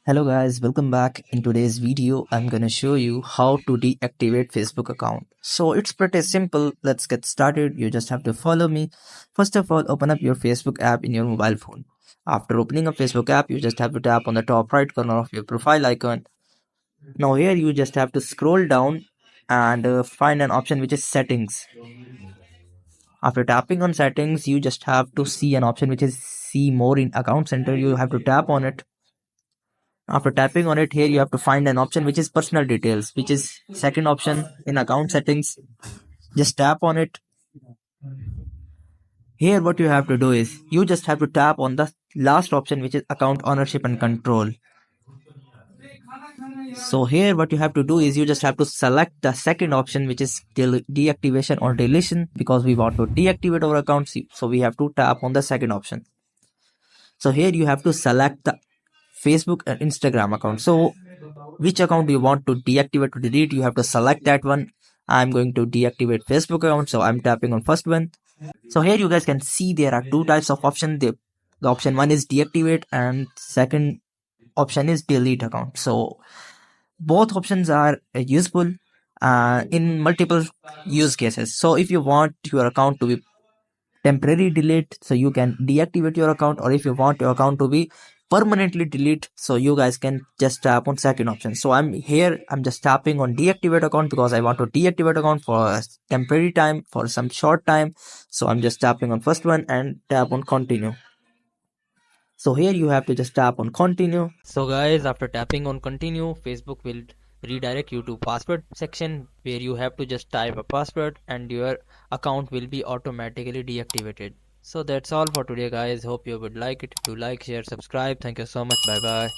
Hello guys, welcome back. In today's video, I'm gonna show you how to deactivate Facebook account. So it's pretty simple. Let's get started. You just have to follow me. First of all, open up your Facebook app in your mobile phone. After opening a Facebook app, you just have to tap on the top right corner of your profile icon. Now here you just have to scroll down and find an option which is settings. After tapping on settings, you just have to see an option which is see more in account center. You have to tap on it. After tapping on it, here you have to find an option which is personal details, which is second option in account settings. Just tap on it. Here what you have to do is you just have to tap on the last option which is account ownership and control. So here what you have to do is you just have to select the second option which is deactivation or deletion, because we want to deactivate our account, so we have to tap on the second option. So here you have to select the Facebook and Instagram account. So which account you want to deactivate or delete, you have to select that one. I'm going to deactivate Facebook account, so I'm tapping on first one. So here you guys can see there are two types of option. The option one is deactivate and second option is delete account. So both options are useful in multiple use cases. So if you want your account to be temporary delete, so you can deactivate your account, or if you want your account to be permanently delete, so you guys can just tap on second option. So I'm just tapping on deactivate account because I want to deactivate account for a temporary time, for some short time. So I'm just tapping on first one and tap on continue. So here you have to just tap on continue. So guys, after tapping on continue, Facebook will redirect you to password section where you have to just type a password and your account will be automatically deactivated. So that's all for today guys. Hope you would like it. Do like, share, subscribe. Thank you so much. Bye bye.